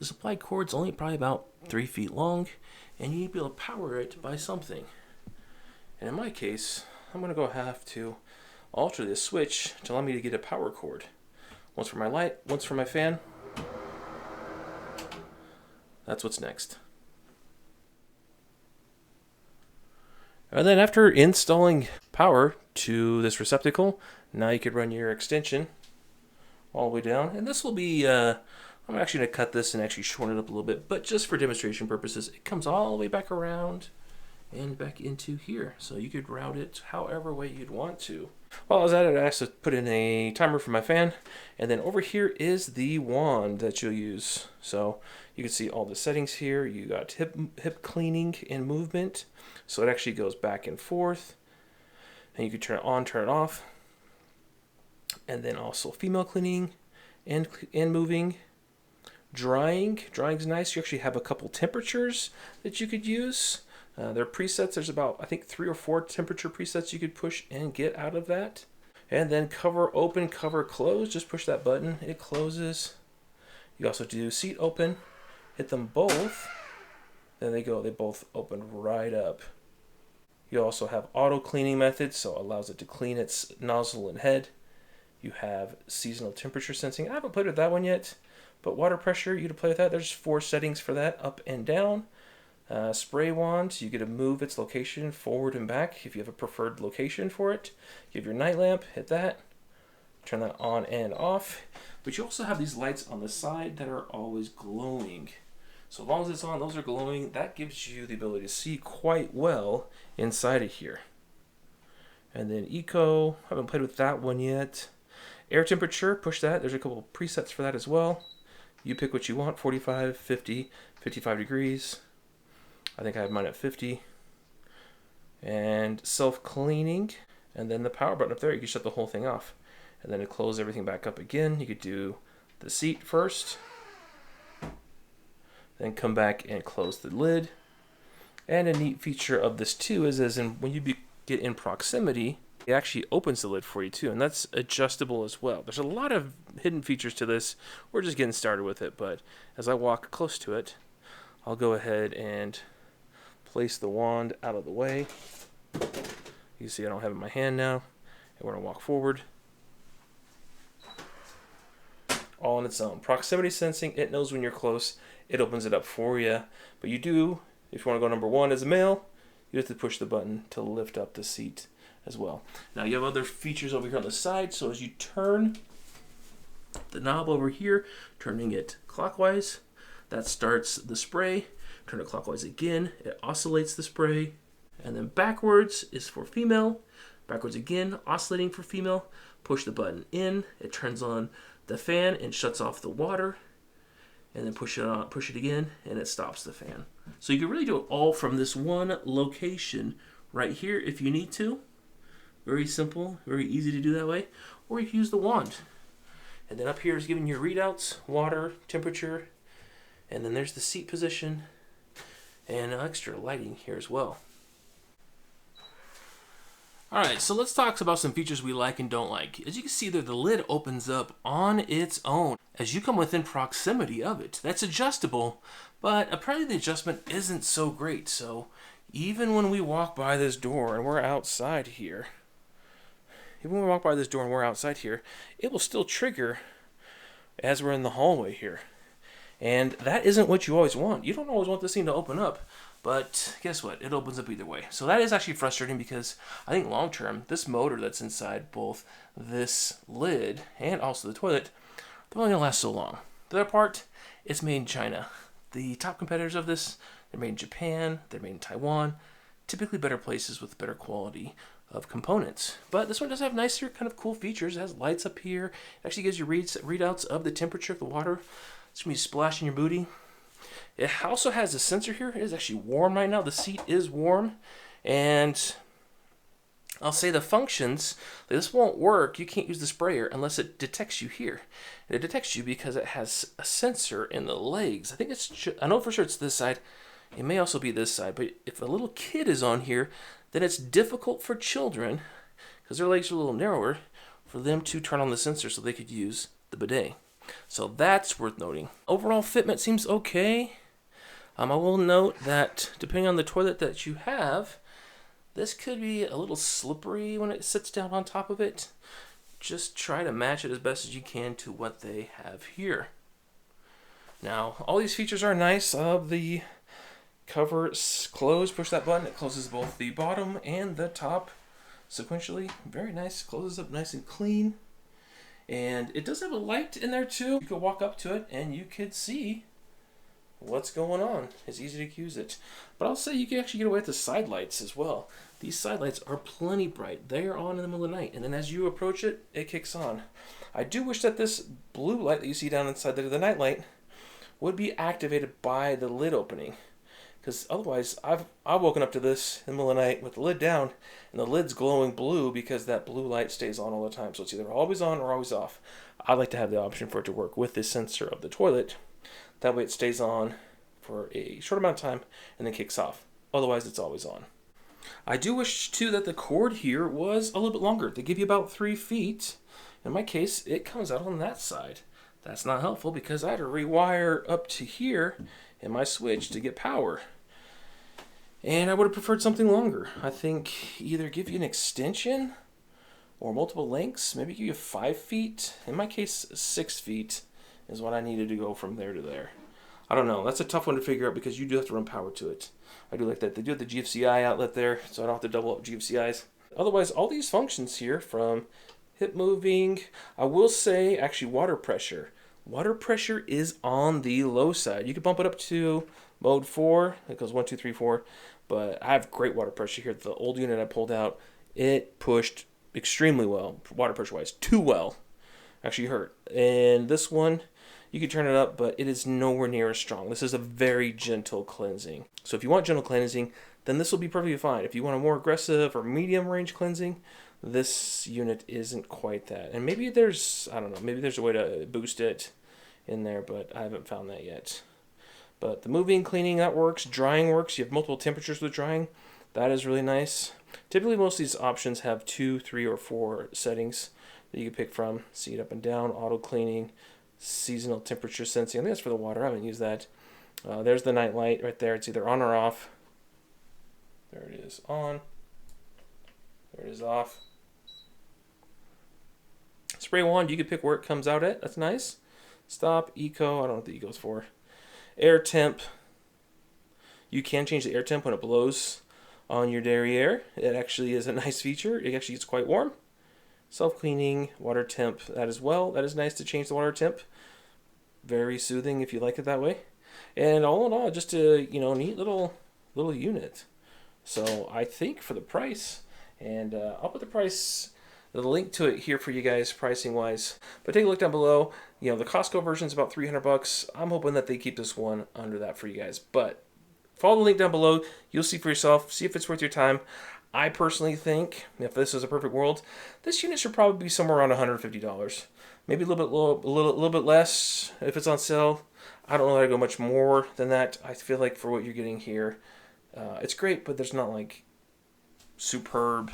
supply cord's only probably about 3 feet long, and you need to be able to power it by something. And in my case, I'm going to have to alter this switch to allow me to get a power cord. Once for my light, once for my fan. That's what's next. And then after installing power to this receptacle, now you could run your extension all the way down. And this will be, I'm actually going to cut this and actually shorten it up a little bit, but just for demonstration purposes, it comes all the way back around and back into here. So you could route it however way you'd want to. While I was at it, I also put in a timer for my fan. And then over here is the wand that you'll use. So you can see all the settings here. You got hip cleaning and movement. So it actually goes back and forth. And you can turn it on, turn it off. And then also female cleaning and moving. Drying's nice. You actually have a couple temperatures that you could use. There are presets. There's about, I think, 3 or 4 temperature presets you could push and get out of that. And then cover open, cover close. Just push that button. It closes. You also do seat open. Hit them both. Then they go. They both open right up. You also have auto cleaning methods, so it allows it to clean its nozzle and head. You have seasonal temperature sensing. I haven't played with that one yet, but water pressure, you can play with that. There's 4 settings for that, up and down. Spray wand, you get to move its location forward and back if you have a preferred location for it. You have your night lamp, hit that, turn that on and off. But you also have these lights on the side that are always glowing. So as long as it's on, those are glowing. That gives you the ability to see quite well inside of here. And then eco, I haven't played with that one yet. Air temperature, push that. There's a couple of presets for that as well. You pick what you want, 45, 50, 55 degrees. I think I have mine at 50. And self-cleaning. And then the power button up there, you can shut the whole thing off. And then to close everything back up again, you could do the seat first. Then come back and close the lid. And a neat feature of this too is when you get in proximity, it actually opens the lid for you too, and that's adjustable as well. There's a lot of hidden features to this. We're just getting started with it, but as I walk close to it, I'll go ahead and place the wand out of the way. You can see I don't have it in my hand now. And we're going to walk forward. All on its own. Proximity sensing, it knows when you're close. It opens it up for you. But you do, if you want to go number 1 as a male, you have to push the button to lift up the seat as well. Now you have other features over here on the side. So as you turn the knob over here, turning it clockwise, that starts the spray. Turn it clockwise again, it oscillates the spray. And then backwards is for female. Backwards again, oscillating for female. Push the button in, it turns on the fan and shuts off the water. And then push it again, and it stops the fan. So you can really do it all from this one location right here if you need to. Very simple, very easy to do that way. Or you can use the wand. And then up here is giving you readouts, water, temperature, and then there's the seat position. And extra lighting here as well. Alright, so let's talk about some features we like and don't like. As you can see there, the lid opens up on its own as you come within proximity of it. That's adjustable, but apparently the adjustment isn't so great. So even when we walk by this door and we're outside here, it will still trigger as we're in the hallway here. And that isn't what you always want. You don't always want this thing to open up, but guess what? It opens up either way. So that is actually frustrating because I think long term, this motor that's inside both this lid and also the toilet, they're only going to last so long. The other part, it's made in China. The top competitors of this, they're made in Japan, they're made in Taiwan, typically better places with better quality of components. But this one does have nicer kind of cool features. It has lights up here. It actually gives you readouts of the temperature of the water. It's going to be splashing your booty. It also has a sensor here. It is actually warm right now. The seat is warm. And I'll say the functions, this won't work. You can't use the sprayer unless it detects you here. And it detects you because it has a sensor in the legs. I know for sure it's this side. It may also be this side. But if a little kid is on here, then it's difficult for children, because their legs are a little narrower, for them to turn on the sensor so they could use the bidet. So that's worth noting. Overall fitment seems okay. I will note that depending on the toilet that you have, this could be a little slippery when it sits down on top of it. Just try to match it as best as you can to what they have here. Now, all these features are nice. The cover close, push that button, it closes both the bottom and the top sequentially. Very nice, closes up nice and clean. And it does have a light in there too. You could walk up to it and you could see what's going on. It's easy to use it. But I'll say you can actually get away with the side lights as well. These side lights are plenty bright. They are on in the middle of the night, and then as you approach it, it kicks on. I do wish that this blue light that you see down inside there, the night light, would be activated by the lid opening. Because otherwise, I've woken up to this in the middle of the night with the lid down, and the lid's glowing blue because that blue light stays on all the time. So it's either always on or always off. I'd like to have the option for it to work with the sensor of the toilet. That way it stays on for a short amount of time and then kicks off. Otherwise, it's always on. I do wish, too, that the cord here was a little bit longer. They give you about 3 feet. In my case, it comes out on that side. That's not helpful because I had to rewire up to here in my switch to get power. And I would have preferred something longer. I think either give you an extension or multiple lengths. Maybe give you 5 feet. In my case, 6 feet is what I needed to go from there to there. I don't know. That's a tough one to figure out because you do have to run power to it. I do like that. They do have the GFCI outlet there, so I don't have to double up GFCIs. Otherwise, all these functions here, from hip moving, I will say, actually, water pressure. Water pressure is on the low side. You can bump it up to mode 4. It goes 1, 2, 3, 4. But I have great water pressure here. The old unit I pulled out, it pushed extremely well, water pressure-wise. Too well. Actually hurt. And this one, you can turn it up, but it is nowhere near as strong. This is a very gentle cleansing. So if you want gentle cleansing, then this will be perfectly fine. If you want a more aggressive or medium range cleansing, this unit isn't quite that. And maybe there's, I don't know, maybe there's a way to boost it in there, but I haven't found that yet. But the moving, cleaning, that works. Drying works. You have multiple temperatures with drying. That is really nice. Typically, most of these options have 2, 3, or 4 settings that you can pick from. Seat up and down, auto cleaning, seasonal temperature sensing. I think that's for the water. I haven't used that. There's the night light right there. It's either on or off. There it is, on. There it is, off. Spray wand, you can pick where it comes out at. That's nice. Stop, eco. I don't know what the eco's for. Air temp. You can change the air temp when it blows on your derriere. It actually is a nice feature. It actually gets quite warm. Self-cleaning, water temp, that as well. That is nice to change the water temp. Very soothing if you like it that way. And all in all, just a neat little unit. So I think for the price, and I'll put the link to it here for you guys pricing wise. But take a look down below. The Costco version is about $300. I'm hoping that they keep this one under that for you guys. But follow the link down below. You'll see for yourself. See if it's worth your time. I personally think, if this is a perfect world, this unit should probably be somewhere around $150. Maybe a little bit low, a little bit less if it's on sale. I don't know that I go much more than that. I feel like for what you're getting here, it's great, but there's not like superb,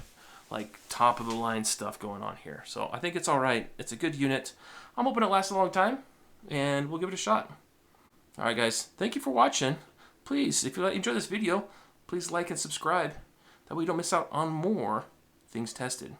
like top of the line stuff going on here. So I think it's all right. It's a good unit. I'm hoping it lasts a long time, and we'll give it a shot. All right, guys. Thank you for watching. Please, if you enjoyed this video, please like and subscribe. That way you don't miss out on more things tested.